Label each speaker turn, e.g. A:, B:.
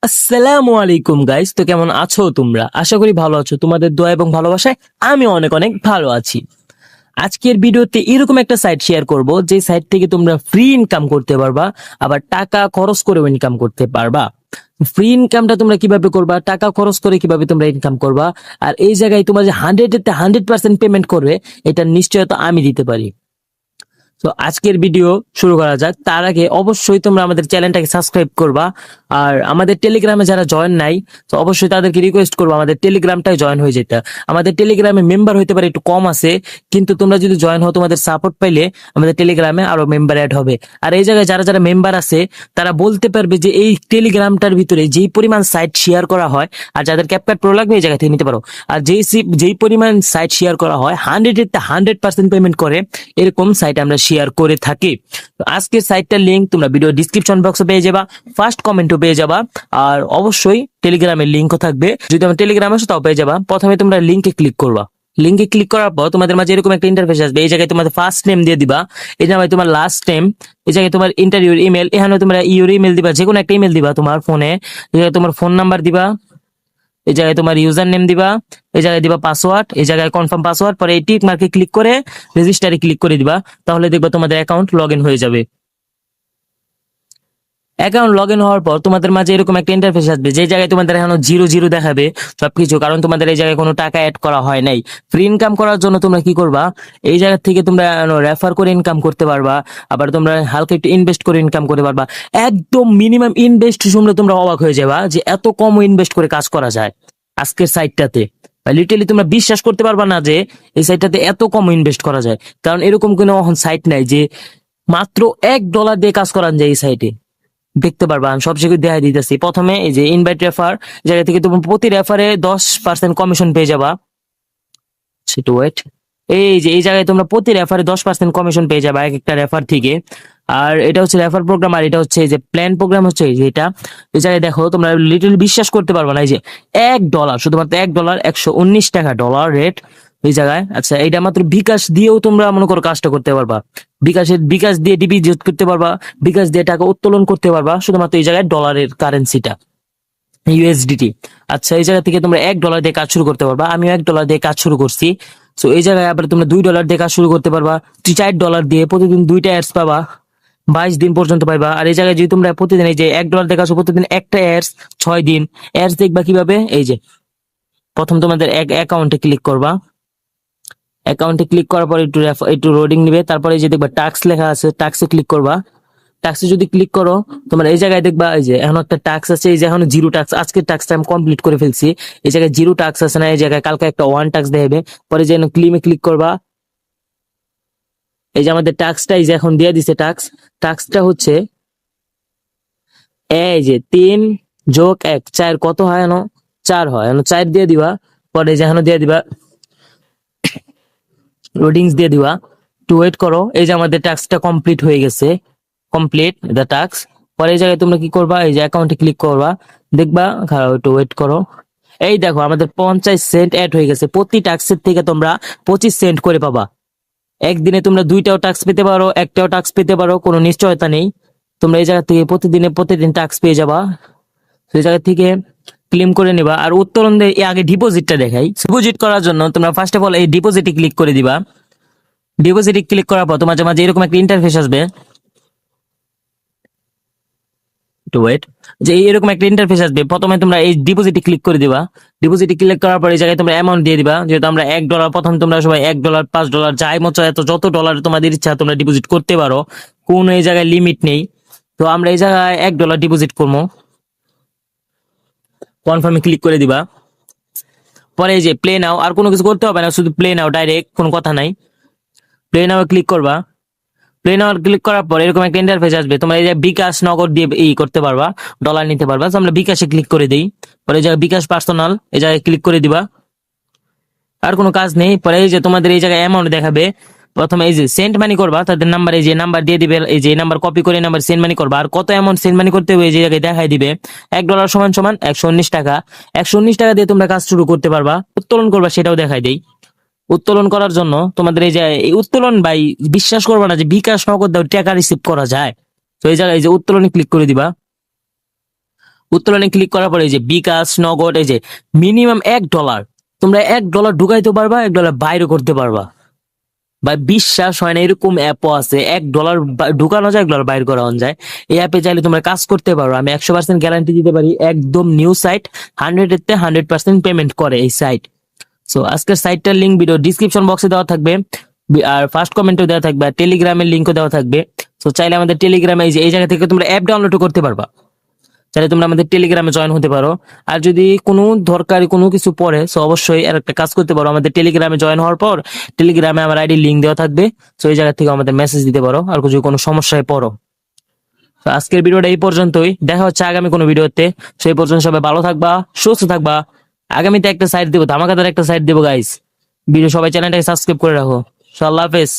A: আসসালামু আলাইকুম গাইস, তো কেমন আছো তোমরা? আশা করি ভালো আছো। তোমাদের দোয়া এবং ভালোবাসায় আমি অনেক অনেক ভালো আছি। আজকের ভিডিওতে এরকম একটা সাইট শেয়ার করব, যে সাইট থেকে তোমরা ফ্রি ইনকাম করতে পারবা, আবার টাকা খরচ করেও ইনকাম করতে পারবা। ফ্রি ইনকামটা তোমরা কিভাবে করবা, টাকা খরচ করে কিভাবে তোমরা ইনকাম করবা, আর এই জায়গায় তোমরা যে 100% পেমেন্ট করবে, এটা নিশ্চয়তা আমি দিতে পারি। তো আজকের ভিডিও শুরু করা যাক। তার আগে অবশ্যই তোমরা আমাদের চ্যানেলটাকে সাবস্ক্রাইব করবা, আর আমাদের টেলিগ্রামে যারা জয়েন নাই, তো অবশ্যই তাদেরকে রিকোয়েস্ট করবো আমাদের টেলিগ্রামটাই জয়েন হয়ে যেতে। আমাদের টেলিগ্রামে মেম্বার হইতে পারে একটু কম আছে, কিন্তু তোমরা যদি জয়েন হও, তোমাদের সাপোর্ট পাইলে আমাদের টেলিগ্রামে আরো মেম্বার অ্যাড হবে। আর এই জায়গায় যারা যারা মেম্বার আছে, তারা বলতে পারবে যে এই টেলিগ্রামটার ভিতরে যেই পরিমাণ সাইট শেয়ার করা হয়, আর যাদের ক্যাপকাট প্রো লাগবে এই জায়গা থেকে নিতে পারো। আর যেই পরিমাণ সাইট শেয়ার করা হয় 100% পেমেন্ট করে, এরকম সাইট আমরা শেয়ার করে থাকি। তো আজকের সাইটটার লিংক তোমরা ভিডিও ডিসক্রিপশন বক্সে পেয়ে যাবা, ফার্স্ট কমেন্টও পেয়ে যাবা, আর অবশ্যই টেলিগ্রামের লিংকও থাকবে। যদি আমার টেলিগ্রামে আসো তাও পেয়ে যাবা। প্রথমে তোমরা লিংকে ক্লিক করবা। লিংকে ক্লিক করার পর তোমাদের মাঝে এরকম একটা ইন্টারফেস আসবে। এই জায়গায় তোমাদের ফার্স্ট নেম দিয়ে দিবা, এই জায়গায় তোমার লাস্ট নেম, এই জায়গায় তোমার ইন্টারভিউর ইমেল, এখানে তোমরা ইউর ইমেল দিবা, যে কোনো একটা ইমেল দিবা তোমার ফোনে। এই জায়গায় তোমার ফোন নাম্বার দিবা, এই জায়গায় তোমার ইউজার নেম দিবা, এই জায়গায় দিবা পাসওয়ার্ড, এই জায়গায় কনফার্ম পাসওয়ার্ড, পরে এই টিক মার্কে ক্লিক করে রেজিস্টারে ক্লিক করে দিবা। তাহলে দেখবা তোমাদের অ্যাকাউন্ট লগ ইন হয়ে যাবে। অ্যাকাউন্ট লগ ইন হওয়ার পর তোমাদের মাঝে এরকম একটা ইন্টারফেস আসবে, যে জায়গায় তোমাদের এখনো জিরো জিরো দেখাবে সবকিছু, কারণ তোমাদের এই জায়গায় কোনো টাকা অ্যাড করা হয় নাই। ফ্রি ইনকাম করার জন্য তোমরা কি করবা, এই জায়গা থেকে তোমরা রেফার করে ইনকাম করতে পারবা, আবার তোমরা হালকা একটু ইনভেস্ট করে ইনকাম করতে পারবা। একদম মিনিমাম ইনভেস্ট শুনলে তোমরা অবাক হয়ে যাবা যে এত কম ইনভেস্ট করে কাজ করা যায় আজকের সাইটটাতে। লিটারালি তোমরা বিশ্বাস করতে পারবা না যে এই সাইটটাতে এত কম ইনভেস্ট করা যায়, কারণ এরকম কোনো সাইট নাই যে মাত্র $1 দিয়ে কাজ করান যায় এই সাইটে। দেখতে পারবা, আমি সবচেয়ে দেখাই দিতেছি। প্রথমে এই যে ইনভাইট রেফার জায়গা থেকে তুমি প্রতি রেফারে 10% কমিশন পেয়ে যাবা। সেটা ওয়েট, এই যে এই জায়গায় তোমরা প্রতি রেফারে 10% কমিশন পেয়ে যাবা এক একটা রেফার থেকে। আর এটা হচ্ছে রেফার প্রোগ্রাম, আর এটা হচ্ছে যে প্ল্যান প্রোগ্রাম হচ্ছে এই যে এটা। এই জায়গায় দেখো তোমরা লিটারালি বিশ্বাস করতে পারবা না, এই যে $1, শুধুমাত্র $1, 119 টাকা ডলার রেট এই জায়গায়। আচ্ছা, এটা মাত্র বিকাশ দিয়েও তোমরা মনে করো কাজটা করতে পারবা। বিকাশ দিয়ে ডিপোজিট করতে পারবা, বিকাশ দিয়ে টাকা উত্তোলন করতে পারবা, শুধুমাত্র এই জায়গায় ডলারের কারেন্সিটা ইউএসডিটি। আচ্ছা, এই জায়গা থেকে তোমরা $1 দিয়ে কাজ শুরু করতে পারবা। আমিও $1 দিয়ে কাজ শুরু করছি। তো এই জায়গায় আবার তোমরা $2 দিয়ে কাজ শুরু করতে পারবা। $4 দিয়ে প্রতিদিন 2টা অ্যাডস পাবা, 22 দিন পর্যন্ত পাইবা। আর এই জায়গায় যদি তোমরা প্রতিদিন এই যে $1 দিয়ে কাজ, প্রতিদিন একটা অ্যাডস 6 দিন। অ্যাডস দেখবা কিভাবে, এই যে প্রথম তোমাদের অ্যাকাউন্টে ক্লিক করবা। অ্যাকাউন্টে ক্লিক করার পর একটু লোডিং নিবে, তারপরে এই যে দেখবা টাস্ক লেখা আছে, টাস্কে ক্লিক করবা। টাস্কে যদি ক্লিক করো, তোমার এই জায়গায় দেখবা এই যে এখন একটা টাস্ক আছে, এই যে এখন 0 টাস্ক, আজকের টাস্কটা আমি কমপ্লিট করে ফেলছি। এই জায়গায় 0 টাস্ক আছে না, এই জায়গায় কালকে একটা 1 টাস্ক দেখাবে। পরে যে ক্লিমে ক্লিক করবা, এই যে আমাদের টাস্কটা এই যে এখন দিয়ে দিছে টাস্কটা হচ্ছে এই যে 3 যোগ 1 4 কত হয়, 4 হয়, 4 দিয়ে দিবা। পরে যে এখন দিয়ে দিবা লোডিংস দিয়ে দিবা, টু ওয়েট করো। এই যে আমাদের টাস্কটা কমপ্লিট হয়ে গেছে, কমপ্লিট দ্য টাস্ক। পরে এই জায়গায় তোমরা কি করবা, এই যে অ্যাকাউন্টে ক্লিক করবা, দেখবা একটু ওয়েট করো। এই দেখো আমাদের 50 সেন্ট অ্যাড হয়ে গেছে। প্রতি টাস্কের থেকে তোমরা 25 সেন্ট করে পাবা। একদিনে তোমরা 2টাও টাস্ক পেতে পারো, একটাও টাস্ক পেতে পারো, কোনো নিশ্চয়তা নেই। তোমরা এই জায়গা থেকে প্রতিদিন টাস্ক পেয়ে যাবা। সেই জায়গা থেকে ক্লেম করে নিবা। আর উত্তোলন আগে ডিপোজিটটা দেখাই। ডিপোজিট করার জন্য তোমরা ফার্স্ট অফ অল এই ডিপোজিটে ক্লিক করে দিবা। ডিপোজিটে ক্লিক করার পর তোমার মাঝে এরকম একটা ইন্টারফেস আসবে, একটু ওয়েট, যে এরকম একটা ইন্টারফেস আসবে। প্রথমে তোমরা এই ডিপোজিটে ক্লিক করে দিবা। ডিপোজিটে ক্লিক করার পর এই জায়গায় তোমরা অ্যামাউন্ট দিয়ে দিবা। যেহেতু আমরা $1, প্রথম তোমরা সবাই $1, $5 যাই মতো এত যত ডলার তোমাদের ইচ্ছা তোমরা ডিপোজিট করতে পারো, কোনো এই জায়গায় লিমিট নেই। তো আমরা এই জায়গায় $1 ডিপোজিট করবো। কনফার্মে ক্লিক করে দিবা। পরে এই যে প্লে নাও, আর কোনো কিছু করতে হবে না, শুধু প্লে নাও ডাইরেক্ট, কোনো কথা নাই। প্লে নাও ক্লিক করবা। প্লে নাও ক্লিক করার পর এরকম একটা ইন্টারফেস আসবে। তোমরা এই যে বিকাশ নগদ দিয়ে করতে পারবা, ডলার নিতে পারবা। তো আমরা বিকাশে ক্লিক করে দিই। পরে এই জায়গায় বিকাশ পার্সোনাল, এই জায়গায় ক্লিক করে দিবা। আর কোনো কাজ নেই। পরে এই যে তোমাদের এই জায়গায় অ্যামাউন্ট দেখাবে। প্রথমে এই যে সেন্ড মানি করবা, তাদের নাম্বার, এই যে নাম্বার দিয়ে দিবে, এই যে নাম্বার কপি করে নাম্বার সেন্ড মানি করবা। আর কত অ্যামাউন্ট সেন্ড মানি করতে হবে এই জায়গায় দেখাই দিবে। $1 সমান সমান 119 টাকা। 119 টাকা দিয়ে তোমরা কাজ শুরু করতে পারবা। উত্তোলন করবা সেটাও দেখাই দেই। উত্তোলন করার জন্য তোমাদের এই যে এই উত্তোলন, ভাই বিশ্বাস করবা না যে বিকাশ নগদ দাও টাকা রিসিভ করা যায়। তো এই জায়গায় এই যে উত্তোলনে ক্লিক করে দিবা। উত্তোলনে ক্লিক করার পরে এই যে বিকাশ নগদ এই যে মিনিমাম $1 তোমরা $1 ঢুকাইতে পারবা, $1 বাইরে করতে পারবা। বা বিশ্বাস হয় না, এরকম অ্যাপও আছে, $1 ঢুকানো যায়, $1 বাইর করানো যায়। এই অ্যাপে চাইলে তোমরা কাজ করতে পারো। আমি 100% গ্যারান্টি দিতে পারি, একদম নিউ সাইট, 100-এতে 100% পেমেন্ট করে এই সাইট। সো আজকের সাইটটার লিঙ্ক ভিডিও ডিসক্রিপশন বক্সে দেওয়া থাকবে, আর ফার্স্ট কমেন্টেও দেওয়া থাকবে, আর টেলিগ্রামের লিঙ্কও দেওয়া থাকবে। সো চাইলে আমাদের টেলিগ্রামে এই জায়গা থেকে তোমরা অ্যাপ ডাউনলোড করতে পারবা। চাইলে তোমরা আমাদের টেলিগ্রামে জয়েন হতে পারো। আর যদি কোনো দরকারি কোনো কিছু পড়ে, সো অবশ্যই আর একটা কাজ করতে পারো, আমাদের টেলিগ্রামে জয়েন হওয়ার পর টেলিগ্রামে আমার আইডি লিঙ্ক দেওয়া থাকবে। সো এই জায়গা থেকে আমাদের মেসেজ দিতে পারো আর যদি কোনো সমস্যায় পড়ো। তো আজকের ভিডিওটা এই পর্যন্তই, দেখা হচ্ছে আগামী কোনো ভিডিওতে। সেই পর্যন্ত সবাই ভালো থাকবা, সুস্থ থাকবা। আগামীতে একটা সাইট দেবো, ধামাকাদার একটা সাইট দেবো গাইস। ভিডিও সবাই চ্যানেলটাকে সাবস্ক্রাইব করে রাখো। আল্লাহ হাফেজ।